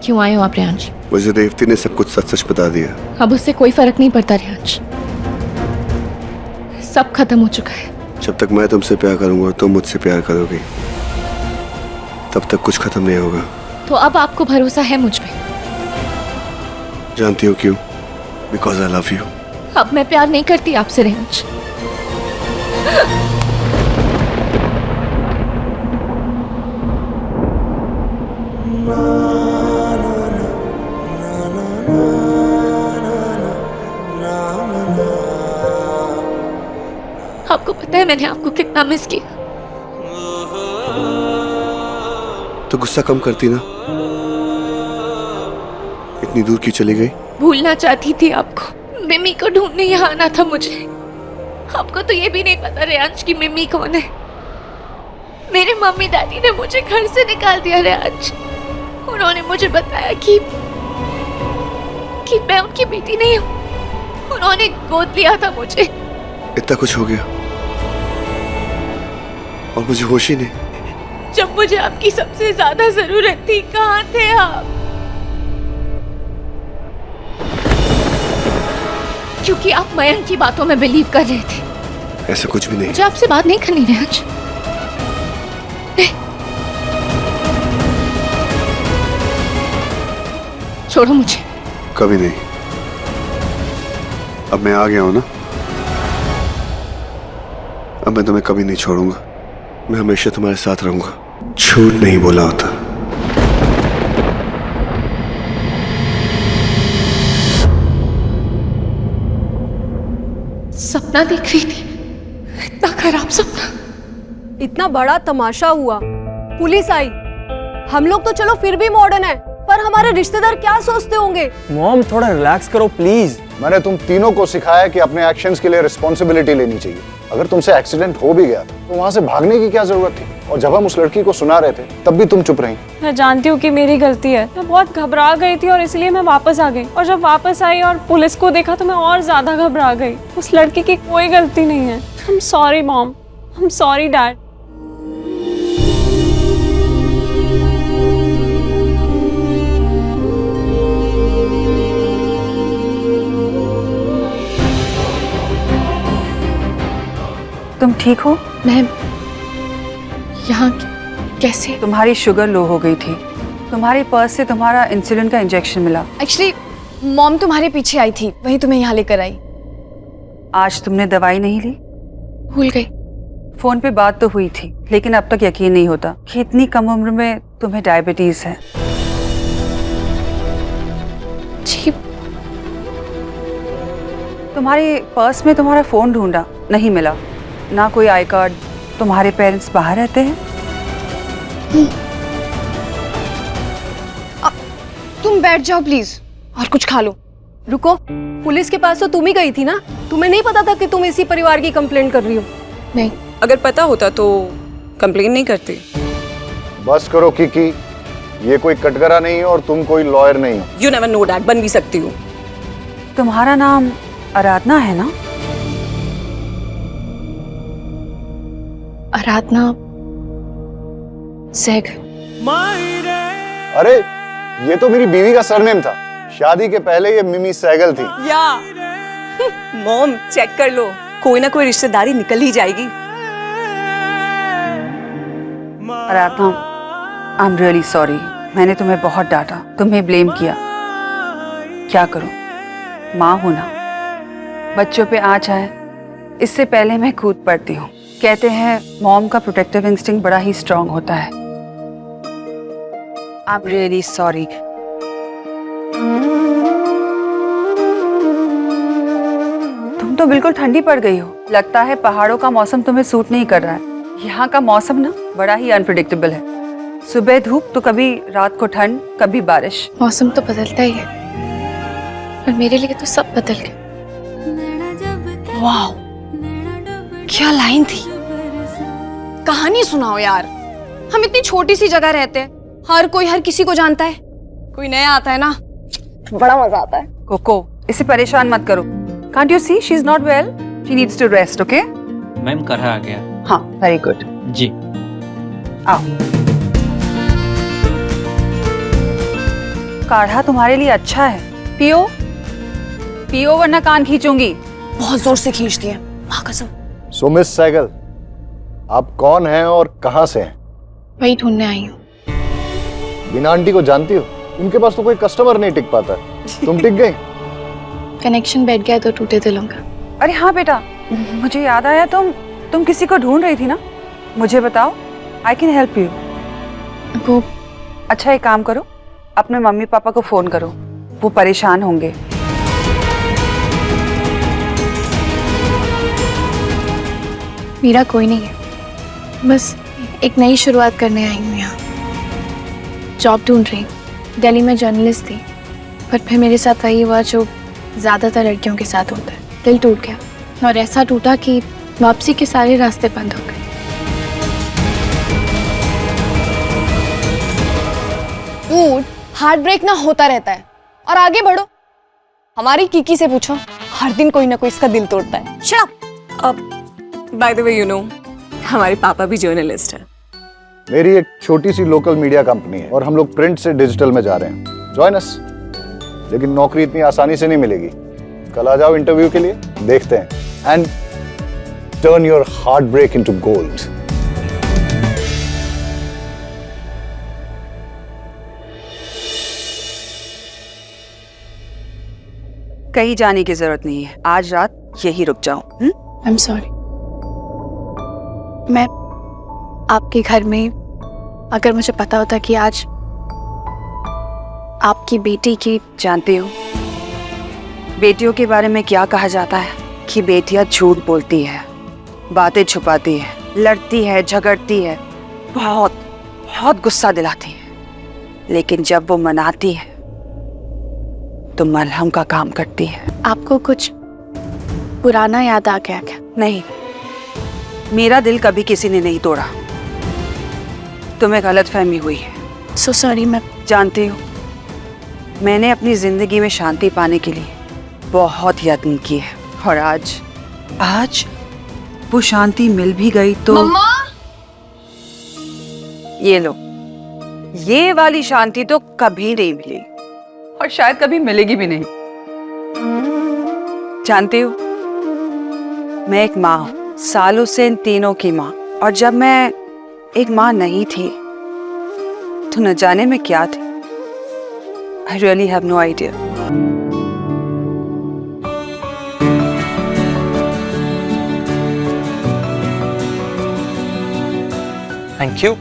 क्यों आए हो आप रेयांश? मुझे देवती ने सब कुछ सच सच बता दिया। अब उससे कोई फर्क नहीं पड़ता रेयांश, सब खत्म हो चुका है। जब तक मैं तुमसे प्यार करूंगा और तुम मुझसे प्यार करोगी तब तक कुछ खत्म नहीं होगा। तो अब आपको भरोसा है मुझ पे? जानती हो क्यों? Because I love you. अब मैं प्यार नहीं करती आपसे रेयांश। आपको पता है मैंने आपको कितना मिस किया। तो गुस्सा कम करती ना, इतनी दूर क्यों चली गई? भूलना चाहती थी आपको, मिमी को ढूंढने यहाँ आना था मुझे। आपको तो ये भी नहीं पता रेयांश की मिमी कौन है। मेरे मम्मी डैडी ने मुझे घर से निकाल दिया रेयांश। उन्होंने मुझे बताया कि मैं उनकी बेटी नहीं हूँ। उन्होंने गोद लिया था मुझे। इतना कुछ हो गया और मुझे होश ही नहीं। जब मुझे आपकी सबसे ज्यादा जरूरत थी, कहाँ थे आप? क्योंकि आप मयंक की बातों में बिलीव कर रहे थे। ऐसा कुछ भी नहीं। मुझे आपसे बात नहीं करनी रेयांश। छोड़ो मुझे। कभी नहीं। अब मैं आ गया हूं ना, अब मैं तुम्हें कभी नहीं छोड़ूंगा। मैं हमेशा तुम्हारे साथ रहूंगा। झूठ नहीं बोला होता। सपना देख रही थी, इतना खराब सपना। इतना बड़ा तमाशा हुआ, पुलिस आई। हम लोग तो चलो फिर भी मॉडर्न है, पर हमारे रिश्तेदार क्या सोचते होंगे? मॉम थोड़ा रिलैक्स करो प्लीज। मैंने तुम तीनों को सिखाया कि अपने एक्शंस के लिए रिस्पॉन्सिबिलिटी लेनी चाहिए। अगर तुमसे एक्सीडेंट हो भी गया तो वहां से भागने की क्या जरूरत थी? और जब हम उस लड़की को सुना रहे थे तब भी तुम चुप रही। मैं जानती हूँ कि मेरी गलती है। मैं बहुत घबरा गई थी और इसलिए मैं वापस आ गई। और जब वापस आई और पुलिस को देखा तो मैं और ज्यादा घबरा गई। उस लड़की की कोई गलती नहीं है। आई am sorry mom, I am sorry dad. तुम ठीक हो? मैं यहाँ कैसे? तुम्हारी शुगर लो हो गई थी। तुम्हारी पर्स से तुम्हारा इंसुलिन का इंजेक्शन मिला। एक्चुअली मॉम तुम्हारे पीछे आई थी, वही तुम्हें यहाँ लेकर आई। आज तुमने दवाई नहीं ली? भूल गई। फोन पे बात तो हुई थी, लेकिन अब तक यकीन नहीं होता कि इतनी कम उम्र में तुम्हें डायबिटीज है। जी। तुम्हारी पर्स में तुम्हारा फोन ढूंढा, नहीं मिला। ना कोई आई कार्ड। तुम्हारे पेरेंट्स बाहर रहते हैं? तुम बैठ जाओ प्लीज और कुछ खा लो। रुको, पुलिस के पास तो तुम ही गई थी ना? तुम्हें नहीं पता था कि तुम इसी परिवार की कंप्लेंट कर रही हो? नहीं। अगर पता होता तो कंप्लेन नहीं करती। बस करो किकी, ये कोई कटघरा नहीं है और तुम कोई लॉयर नहीं हो। यू नेवर नो डैड, बन भी सकती हूँ। तुम्हारा नाम आराधना है ना? आराधना सहगल। अरे ये तो मेरी बीवी का सरनेम था। शादी के पहले ये मिमी सहगल थी। या मॉम चेक कर लो, कोई ना कोई रिश्तेदारी निकल ही जाएगी। आराधना, आई एम रियली सॉरी। मैंने तुम्हें बहुत डांटा, तुम्हें ब्लेम किया। क्या करूं, माँ हूं ना। बच्चों पे आँच आए इससे पहले मैं कूद पड़ती हूँ। कहते हैं मॉम का प्रोटेक्टिव इंस्टिंक्ट बड़ा ही स्ट्रांग होता है। I am really sorry. तुम तो बिल्कुल ठंडी पड़ गई हो। लगता है पहाड़ों का मौसम तुम्हें सूट नहीं कर रहा है। यहाँ का मौसम ना बड़ा ही अनप्रिडिक्टेबल है। सुबह धूप तो कभी रात को ठंड, कभी बारिश। मौसम तो बदलता ही है, पर मेरे लिए तो सब बदल गया। वाह, क्या लाइन थी। कहानी सुनाओ यार। हम इतनी छोटी सी जगह रहते हैं, हर कोई हर किसी को जानता है। कोई नया आता है ना, बड़ा मजा आता है। कोको, इसे परेशान मत करो। Can't you see she's not well? She needs to rest, okay? Ma'am करा आ गया। हाँ, very good. जी। आओ। काढ़ा तुम्हारे लिए अच्छा है, पियो पियो वरना कान खींचूंगी। बहुत जोर से खींचती है, माँ कसम। सो मिस सहगल, आप कौन हैं और कहां से हैं? वही ढूंढने आई हूँ। बिना आंटी को जानती हो? उनके पास तो कोई कस्टमर नहीं टिक पाता। तुम टिक गई? कनेक्शन बैठ गया तो टूटे दिलों का। अरे हाँ बेटा, मुझे याद आया, तुम किसी को ढूंढ रही थी ना? मुझे बताओ, आई कैन हेल्प यू। वो अच्छा एक काम करो, अपने मम्मी पापा को फोन करो, वो परेशान होंगे। मेरा कोई नहीं है, बस एक नई शुरुआत करने आई हूँ यहाँ। जॉब ढूंढ रही हूँ। दिल्ली में जर्नलिस्ट थी, पर फिर मेरे साथ वही हुआ जो ज़्यादातर लड़कियों के साथ होता है। दिल टूट गया और ऐसा टूटा कि वापसी के सारे रास्ते बंद हो गए। डूड, हार्ट ब्रेक ना होता रहता है और आगे बढ़ो। हमारी कीकी से पूछो, हर दिन कोई ना कोई इसका दिल तोड़ता है। Shut up. By the way you know, हमारे पापा भी जर्नलिस्ट हैं। मेरी एक छोटी सी लोकल मीडिया कंपनी है और हम लोग प्रिंट से डिजिटल में जा रहे हैं। Join us. लेकिन नौकरी इतनी आसानी से नहीं मिलेगी। कल आ जाओ इंटरव्यू के लिए, देखते हैं। And turn your heart break into gold. कहीं जाने की जरूरत नहीं है, आज रात यही रुक जाओ। आई एम सॉरी। मैं आपके घर में, अगर मुझे पता होता कि आज आपकी बेटी की, जानती हो बेटियों के बारे में क्या कहा जाता है कि बेटियां झूठ बोलती है, बातें छुपाती है, लड़ती है, झगड़ती है, बहुत बहुत गुस्सा दिलाती है, लेकिन जब वो मनाती है तो मलहम का काम करती है। आपको कुछ पुराना याद आ गया क्या? नहीं, मेरा दिल कभी किसी ने नहीं तोड़ा। तुम्हें गलतफहमी हुई है। So sorry. मैं जानती हो, मैंने अपनी जिंदगी में शांति पाने के लिए बहुत यत्न किए और आज वो शांति मिल भी गई तो मम्मा! ये लो, ये वाली शांति तो कभी नहीं मिली और शायद कभी मिलेगी भी नहीं। जानती हो, मैं एक माँ हूं, सालों से इन तीनों की माँ, और जब मैं एक माँ नहीं थी तो न जाने में क्या थी। I really have no idea. Thank you.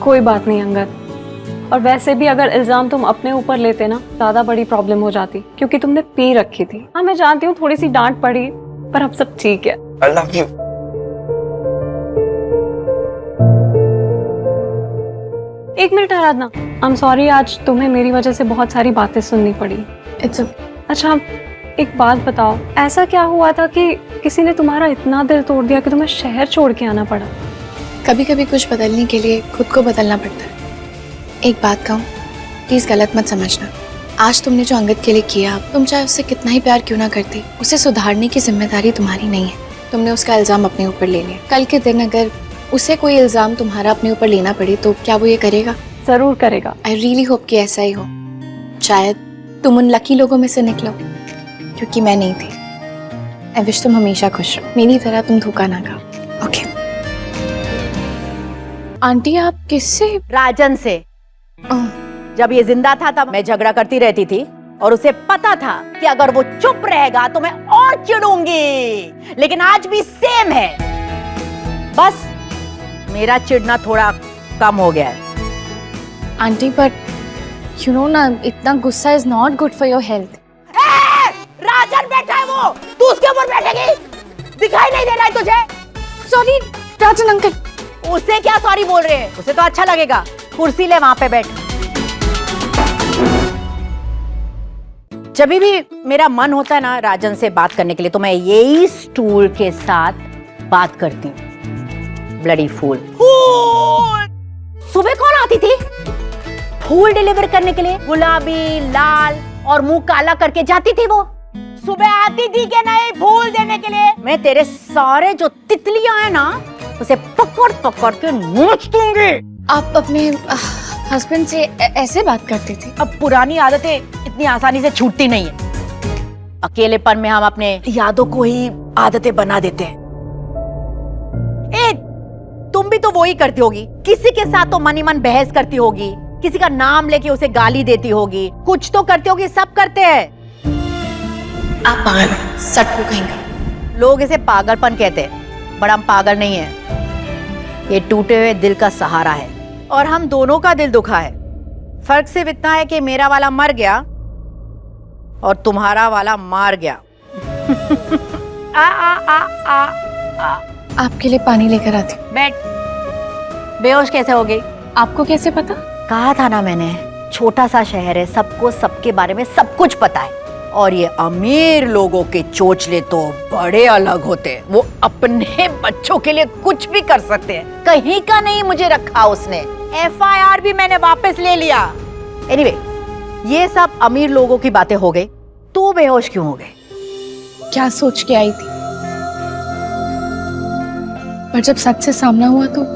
कोई बात नहीं अंगद। और वैसे भी अगर इल्जाम तुम अपने ऊपर लेते ना, ज्यादा बड़ी प्रॉब्लम हो जाती, क्योंकि तुमने पी रखी थी। हाँ मैं जानती हूँ थोड़ी सी डांट पड़ी, पर अब सब ठीक है। I love you. एक minute Aradhana, I am sorry, आज तुम्हें मेरी वजह से बहुत सारी बातें सुननी पड़ी। इट्स अच्छा एक बात बताओ, ऐसा क्या हुआ था कि किसी ने तुम्हारा इतना दिल तोड़ दिया कि तुम्हें शहर छोड़ के आना पड़ा? कभी कभी कुछ बदलने के लिए खुद को बदलना पड़ता है। एक बात कहूँ, प्लीज गलत मत समझना। आज तुमने जो अंगद के लिए किया, तुम चाहे उससे कितना ही प्यार क्यों ना करती, उसे सुधारने की जिम्मेदारी तुम्हारी नहीं है। तुमने उसका इल्जाम अपने ऊपर ले लिया। कल के दिन अगर उसे कोई इल्जाम तुम्हारा अपने ऊपर लेना पड़े तो क्या वो ये करेगा? जरूर करेगा। आई रियली होप कि ऐसा ही हो। शायद तुम उन लकी लोगों में से निकलो, क्योंकि मैं नहीं थी। आई विश तुम हमेशा खुश रहो, मेरी तरह तुम धोखा ना खाओ। ओके आंटी, आप किससे? राजन से। जब ये जिंदा था तब मैं झगड़ा करती रहती थी और उसे पता था कि अगर वो चुप रहेगा तो मैं और चिढ़ूंगी, लेकिन आज भी सेम है। बस मेरा चिढ़ना थोड़ा कम हो गया है। आंटी पर यू नो ना, इतना गुस्सा is not good for your health. Rajan बैठा है वो, तू उसके ऊपर बैठेगी? दिखाई नहीं दे रहा है तुझे? सॉरी राजन अंकल। उसे क्या सॉरी बोल रहे हैं? उसे तो अच्छा लगेगा। कुर्सी ले, वहां पे बैठ। जब भी मेरा मन होता है ना राजन से बात करने के लिए, तो मैं यही स्टूल के साथ बात करती हूँ। Bloody fool. सुबह कौन आती थी फूल डिलीवर करने के लिए? गुलाबी, लाल और मुंह काला करके जाती थी वो। सुबह आती थी कि नहीं फूल देने के लिए? मैं तेरे सारे जो तितलियां हैं ना, उसे पकड़ पकड़ के नोच दूंगी। आप अपने हस्बैंड से ऐसे बात करते थे? अब पुरानी आदतें इतनी आसानी से छूटती नहीं है। अकेलेपन में हम अपने यादों को ही आदतें बना देते हैं। ए, तुम भी तो वो ही करती होगी, किसी के साथ तो मन ही मन बहस करती होगी, किसी का नाम लेके उसे गाली देती होगी, कुछ तो करती होगी, सब करते हैं। आप पागल हो, सट को कहेंगे। लोग इसे पागलपन कहते हैं, बट हम पागल नहीं है। ये टूटे हुए दिल का सहारा है और हम दोनों का दिल दुखा है। फर्क सिर्फ इतना है कि मेरा वाला मर गया और तुम्हारा वाला मार गया। आ आ आ आ आ। आपके लिए पानी लेकर आती। बैठ। बेहोश कैसे हो गई? आपको कैसे पता? कहा था ना मैंने, छोटा सा शहर है, सबको सबके बारे में सब कुछ पता है। और ये अमीर लोगों के चोचले तो बड़े अलग होते हैं। वो अपने बच्चों के लिए कुछ भी कर सकते हैं। कहीं का नहीं मुझे रखा उसने। FIR भी मैंने वापस ले लिया। एनीवे, ये सब अमीर लोगों की बातें हो गई। तू बेहोश क्यों हो गई? क्या सोच के आई थी, पर जब सच से सामना हुआ तो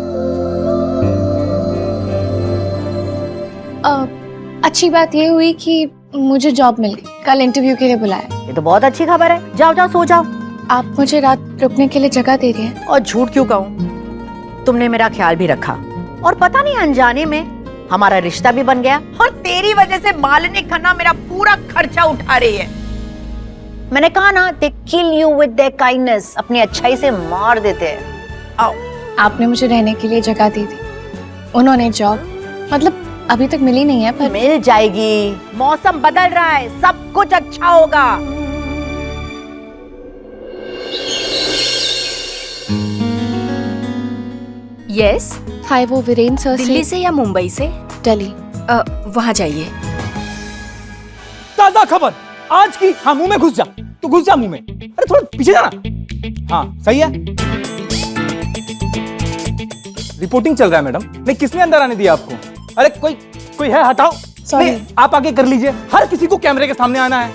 अच्छी बात ये हुई कि मुझे जॉब मिल गई। कल इंटरव्यू के लिए बुलाया। ये तो बहुत अच्छी खबर है। जाओ जाओ सो जाओ। आप मुझे रात रुकने के लिए जगह दे रही हैं। और झूठ क्यों कहूँ, तुमने मेरा ख्याल भी रखा और पता नहीं अनजाने में हमारा रिश्ता भी बन गया। और तेरी वजह से मालिनी खन्ना मेरा पूरा खर्चा उठा रही है। मैंने कहा ना, they kill you with their kindness, अपनी अच्छाई से मार देते हैं। आओ। आपने मुझे रहने के लिए जगह दी थी, उन्होंने जॉब, मतलब अभी तक मिली नहीं है, पर मिल जाएगी। मौसम बदल रहा है, सब कुछ अच्छा होगा। यस, हाय, वो वीरेंद्र सर दिल्ली से या मुंबई से? दिल्ली। वहां जाइए। ताजा खबर आज की। हाँ, मुंह में घुस जा, तू घुस जा मुंह में। अरे थोड़ा पीछे जाना। हाँ, सही है। रिपोर्टिंग चल रहा है मैडम। नहीं, किसने अंदर आने दिया आपको? अरे कोई है, हटाओ। Sorry. नहीं, आप आगे कर लीजिए। हर किसी को कैमरे के सामने आना है।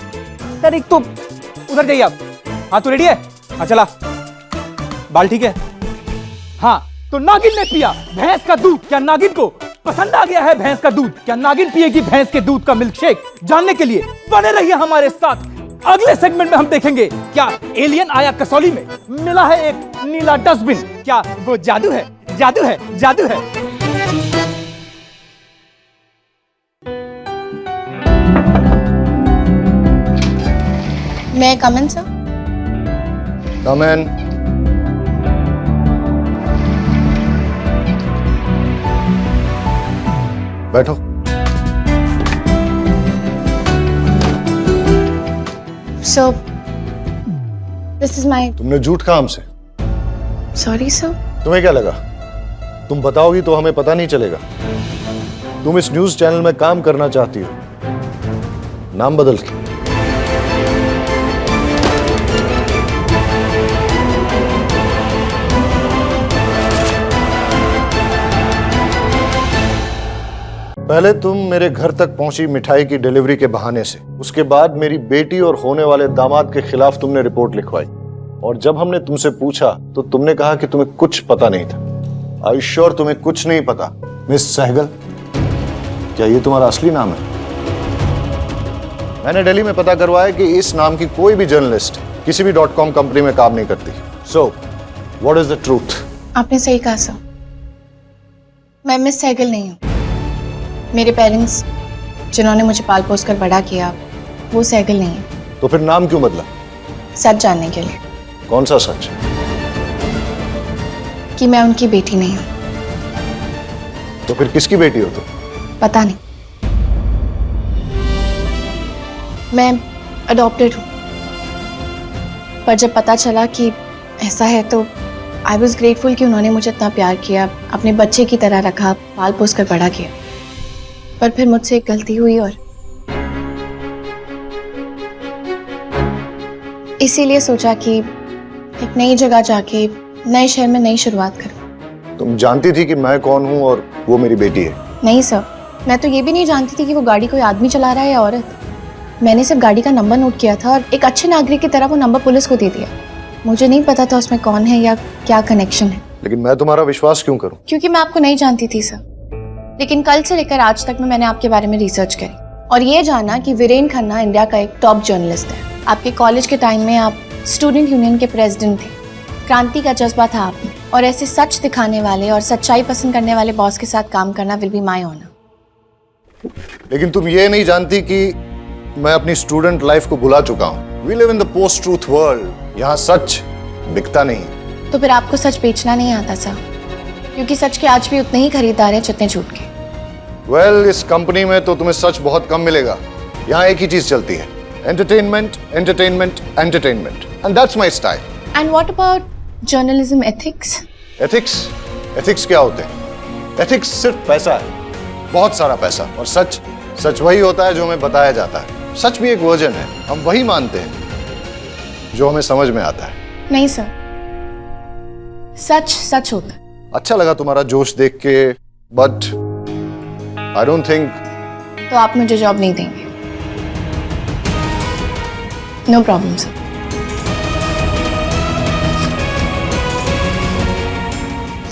अरे एक तो उधर जाइए आप। हाँ, तो रेडी है? हाँ, चला। बाल ठीक है? हाँ, तो नागिन ने पिया भैंस का दूध। क्या नागिन को पसंद आ गया है भैंस का दूध? क्या नागिन पिएगी भैंस के दूध का मिल्क शेक? जानने के लिए बने रहिए हमारे साथ। अगले सेगमेंट में हम देखेंगे क्या एलियन आया कसौली में, मिला है एक नीला डस्टबिन। क्या वो जादू है? जादू है, जादू है। मैं कम इन सर? कम इन। बैठो। So this is my. तुमने झूठ कहा हमसे? Sorry sir. तुम्हें क्या लगा तुम बताओगी तो हमें पता नहीं चलेगा? तुम इस न्यूज चैनल में काम करना चाहती हो, नाम बदल के। पहले तुम मेरे घर तक पहुंची मिठाई की डिलीवरी के बहाने से, उसके बाद मेरी बेटी और होने वाले दामाद के खिलाफ तुमने रिपोर्ट लिखवाई। और जब हमने तुमसे पूछा तो तुमने कहा कि तुम्हें कुछ पता नहीं था। आई श्योर तुम्हें कुछ नहीं पता? मिस सहगल, क्या ये तुम्हारा असली नाम है? मैंने दिल्ली में पता करवाया कि इस नाम की कोई भी जर्नलिस्ट किसी भी .com कंपनी में काम नहीं करती। So what is the truth? आपने सही कहा सर, मैं मिस सहगल नहीं हूँ। मेरे पेरेंट्स जिन्होंने मुझे पाल पोस कर बड़ा किया, वो सहगल नहीं है। तो फिर नाम क्यों बदला? सच जानने के लिए। कौन सा सच? कि मैं उनकी बेटी नहीं हूँ। तो फिर किसकी बेटी हो तुम? पता नहीं, मैं अडॉप्टेड हूँ। पर जब पता चला कि ऐसा है तो आई वॉज ग्रेटफुल कि उन्होंने मुझे इतना प्यार किया, अपने बच्चे की तरह रखा, पाल पोस कर बड़ा किया। पर फिर मुझसे एक गलती हुई और इसीलिए सोचा कि एक नई जगह जाके नए शहर में नई शुरुआत करूं। तुम जानती थी कि मैं कौन हूँ और वो मेरी बेटी है? नहीं सर, मैं तो ये भी नहीं जानती थी कि वो गाड़ी कोई आदमी चला रहा है या औरत। मैंने सिर्फ गाड़ी का नंबर नोट किया था और एक अच्छे नागरिक की तरह वो नंबर पुलिस को दे दिया। मुझे नहीं पता था उसमें कौन है या क्या कनेक्शन है। लेकिन मैं तुम्हारा विश्वास क्यों करूं? क्योंकि मैं आपको नहीं जानती थी सर। लेकिन कल से लेकर आज तक में मैंने आपके बारे में रिसर्च करी और ये जाना कि वीरेन खन्ना इंडिया का एक टॉप जर्नलिस्ट है। आपके कॉलेज के टाइम में आप स्टूडेंट यूनियन के प्रेसिडेंट थे। क्रांति का जज्बा था आप में और ऐसे सच दिखाने वाले और सच्चाई पसंद करने वाले बॉस के साथ काम करना विल बी माय ऑनर। लेकिन तुम ये नहीं जानती कि मैं अपनी स्टूडेंट लाइफ को भुला चुका हूँ। We live in the post truth world. यहाँ सच बिकता नहीं। तो फिर आपको सच बेचना नहीं आता सर, क्योंकि सच के आज भी उतने ही खरीदार हैं जितने झूठ के। वेल, इस कंपनी में तो तुम्हें सच बहुत कम मिलेगा। यहाँ एक ही चीज चलती है, entertainment, entertainment, entertainment, and that's my style. And what about journalism ethics? Ethics क्या होते हैं? एथिक्स सिर्फ पैसा है, बहुत सारा पैसा। और सच वही होता है जो हमें बताया जाता है। सच भी एक वर्जन है, हम वही मानते हैं जो हमें समझ में आता है। नहीं सर, सच होता है। अच्छा लगा तुम्हारा जोश देख के, बट आई डोंट थिंक। तो आप मुझे जॉब नहीं देंगे? No problem sir.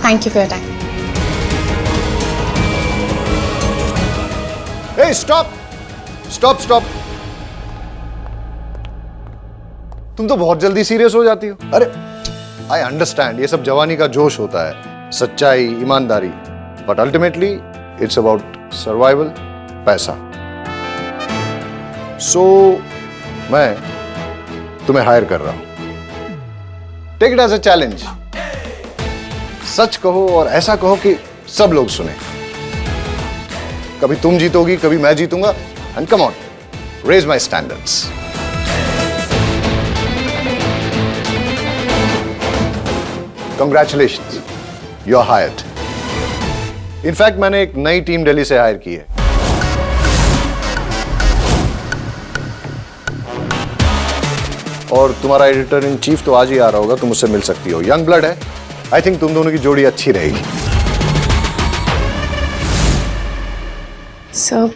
Thank you for your time. Hey, stop! तुम तो बहुत जल्दी सीरियस हो जाती हो। अरे, आई अंडरस्टैंड, ये सब जवानी का जोश होता है, सच्चाई, ईमानदारी, but ultimately it's about survival, पैसा। सो मैं तुम्हें हायर कर रहा हूं। Take it as a challenge. सच कहो और ऐसा कहो कि सब लोग सुने। कभी तुम जीतोगी, कभी मैं जीतूंगा, and come on, raise my standards. Congratulations, you are hired. In fact मैंने एक नई टीम दिल्ली से हायर की है। और तुम्हारा एडिटर इन चीफ तो आज ही आ रहा होगा, तुम उससे मिल सकती हो। यंग ब्लड है, आई थिंक तुम दोनों की जोड़ी अच्छी रहेगी। सर,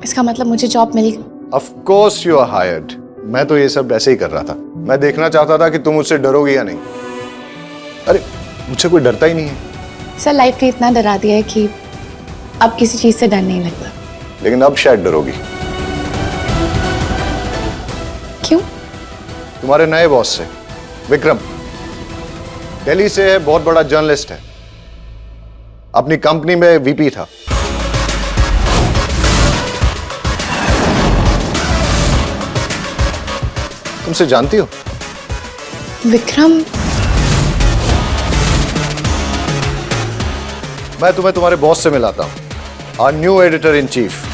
इसका मतलब मुझे जॉब मिल गई? Of course you are hired. मैं तो ये सब ऐसे ही कर रहा था। मैं देखना चाहता था कि तुम मुझसे डरोगी या नहीं। अरे, मुझसे कोई डरता ही नहीं है। सर, लाइफ ने इतना डरा दिया है कि अब किसी चीज से डर नहीं लगता। लेकिन अब शायद डरोगी। क्यों? तुम्हारे नए बॉस से, विक्रम। दिल्ली से है, बहुत बड़ा जर्नलिस्ट है, अपनी कंपनी में वीपी था। तुमसे जानती हो? विक्रम? मैं तुम्हें तुम्हारे बॉस से मिलाता हूं, our new editor in chief.